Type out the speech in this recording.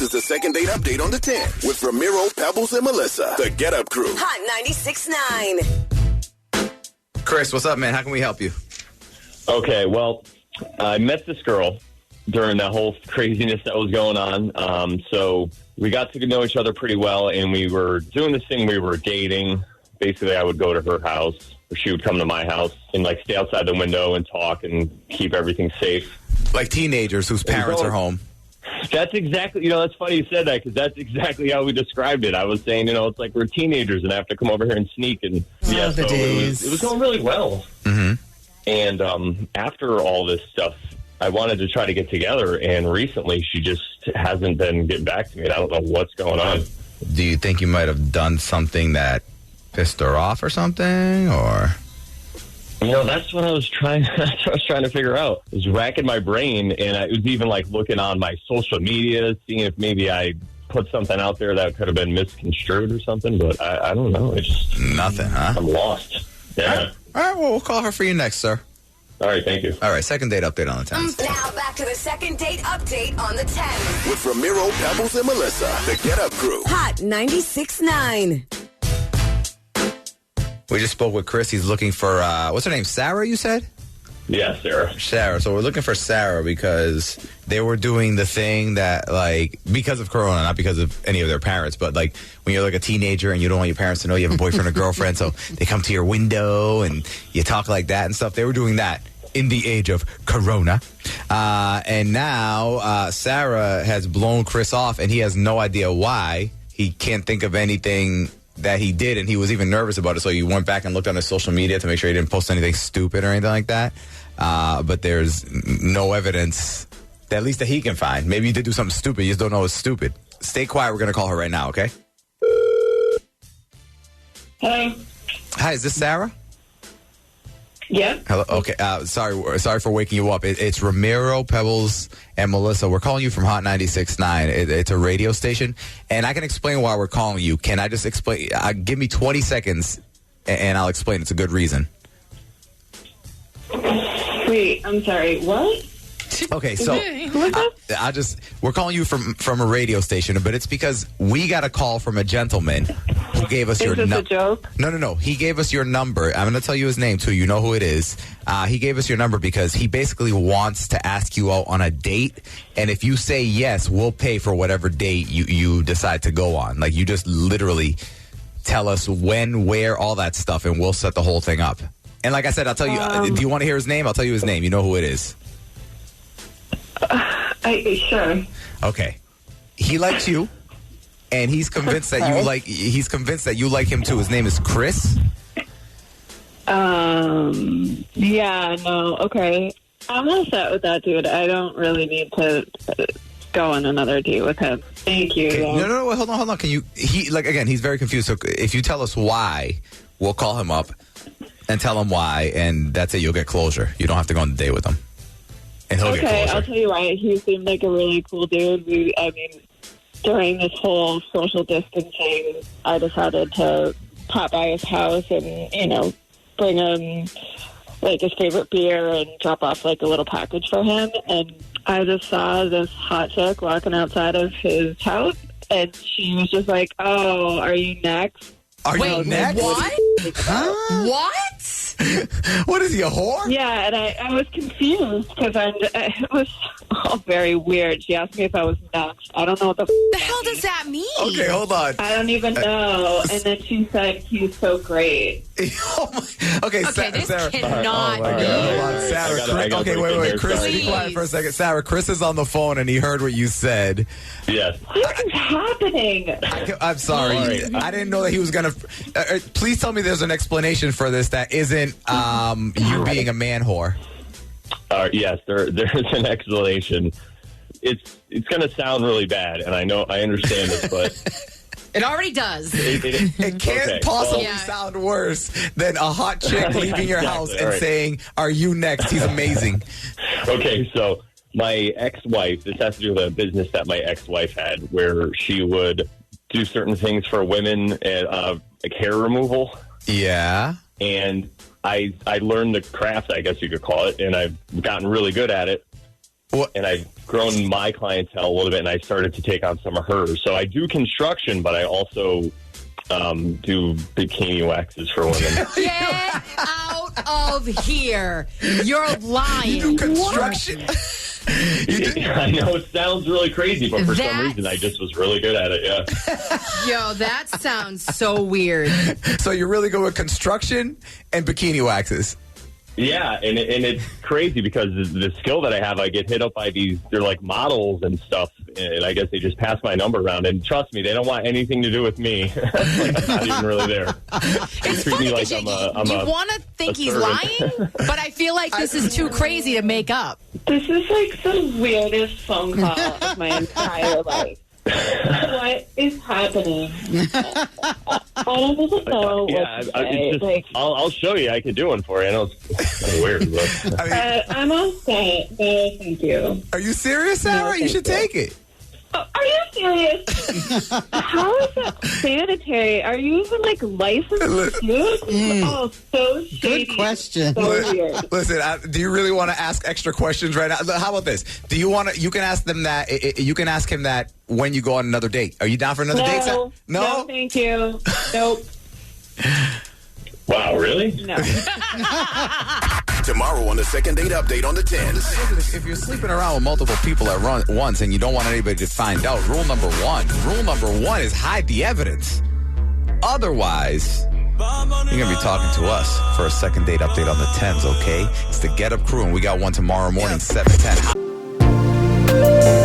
is the second date update on the 10 with Ramiro, Pebbles, and Melissa. The Get Up Crew. Hot 96.9. Chris, what's up, man? How can we help you? Okay, well, I met this girl during that whole craziness that was going on. So we got to know each other pretty well, and we were doing this thing. We were dating. Basically, I would go to her house, or she would come to my house and, like, stay outside the window and talk and keep everything safe. Like teenagers whose parents are home. That's exactly, that's funny you said that, because that's exactly how we described it. I was saying, it's like we're teenagers and I have to come over here and sneak. And yeah, so it was going really well. Mm-hmm. And after all this stuff, I wanted to try to get together, and recently she just hasn't been getting back to me. And I don't know what's going on. Do you think you might have done something that pissed her off or something, or? That's what I was trying. That's what I was trying to figure out. I was racking my brain, and I was even like looking on my social media, seeing if maybe I put something out there that could have been misconstrued or something. But I don't know. It's just nothing, huh? I'm lost. Yeah. All right. Well, we'll call her for you next, sir. All right. Thank you. All right. Second date update on the 10. Now back to the second date update on the 10 with Ramiro, Pebbles, and Melissa. The Get Up Crew. Hot 96.9. We just spoke with Chris. He's looking for, what's her name? Sarah, you said? Yeah, Sarah. Sarah. So we're looking for Sarah because they were doing the thing that, like, because of Corona, not because of any of their parents, but, like, when you're, like, a teenager and you don't want your parents to know you have a boyfriend or girlfriend, so they come to your window and you talk like that and stuff. They were doing that in the age of Corona. And now Sarah has blown Chris off, and he has no idea why. He can't think of anything that he did, and he was even nervous about it, so he went back and looked on his social media to make sure he didn't post anything stupid or anything like that. But there's no evidence, at least that he can find. Maybe he did do something stupid. You just don't know it's stupid. Stay quiet. We're going to call her right now, okay? Hey. Hi, is this Sarah? Yeah. Hello. Okay. Sorry for waking you up. It's Ramiro, Pebbles, and Melissa. We're calling you from Hot 96.9. It's a radio station, and I can explain why we're calling you. Can I just explain? Give me 20 seconds, and I'll explain. It's a good reason. Wait, I'm sorry. What? Okay, so we're calling you from a radio station, but it's because we got a call from a gentleman who gave us your number. Is this a joke? No. He gave us your number. I'm going to tell you his name, too. You know who it is. He gave us your number because he basically wants to ask you out on a date, and if you say yes, we'll pay for whatever date you decide to go on. Like, you just literally tell us when, where, all that stuff, and we'll set the whole thing up. And like I said, I'll tell you, do you want to hear his name? I'll tell you his name. You know who it is. Sure. Okay. He likes you, and he's convinced that you like him too. His name is Chris. Yeah, no, okay. I'm all set with that, dude. I don't really need to go on another date with him. Thank you. Okay. No, wait, hold on. Can you, again, he's very confused. So if you tell us why, we'll call him up and tell him why, and that's it. You'll get closure. You don't have to go on the date with him. And he'll get closure. I'll tell you why. He seemed like a really cool dude. During this whole social distancing, I decided to pop by his house and, bring him, like, his favorite beer and drop off, like, a little package for him. And I just saw this hot chick walking outside of his house, and she was just like, "Oh, are you next?" Wait, next? What? What? What is he, a whore? Yeah, and I was confused because it was all very weird. She asked me if I was next. I don't know what the hell does that mean? Okay, hold on. I don't even know. And then she said, "He's so great." Okay, this Sarah. cannot Oh my God. Hold on, Sarah. Okay, wait. Chris, be quiet for a second. Sarah, Chris is on the phone and he heard what you said. Yes. What is happening? I'm sorry. I didn't know that he was going to... please tell me there's an explanation for this that isn't you being a man whore. Yes, there's an explanation. It's going to sound really bad, and I understand it, but... It already does. It can't possibly sound worse than a hot chick leaving your house and saying, "Are you next?" He's amazing. Okay, so my ex-wife, this has to do with a business that my ex-wife had, where she would do certain things for women, like hair removal. Yeah. And I learned the craft, I guess you could call it, and I've gotten really good at it. and I've grown my clientele a little bit, and I started to take on some of hers. So I do construction, but I also do bikini waxes for women. Get out of here. You're lying. You do construction? I know it sounds really crazy, but for some reason I just was really good at it, Yo, that sounds so weird. So you're really good with construction and bikini waxes? Yeah, and it's crazy because the skill that I have, I get hit up by they're like models and stuff, and I guess they just pass my number around. And trust me, they don't want anything to do with me. Like, I'm not even really there. They It's treat funny me like because you want to think he's servant. lying, but I feel like this is too crazy to make up. This is like the weirdest phone call of my entire life. What is happening? I don't even know what to say. I'll show you. I could do one for you. I know it's kind of weird, but I'm all set. No, thank you. Are you serious, Sarah? You should take it. Oh, are you serious? How is that sanitary? Are you even like licensed to do it? Oh, so shady. Good question. So weird. Listen, do you really want to ask extra questions right now? How about this? Do you want to? You can ask them that. You can ask him that when you go on another date. Are you down for another date? No, thank you. Nope. wow, really? No. Tomorrow on the second date update on the 10s. If you're sleeping around with multiple people at once and you don't want anybody to find out, rule number one is hide the evidence. Otherwise, you're going to be talking to us for a second date update on the 10s, okay? It's the Get Up Crew, and we got one tomorrow morning, 7:10.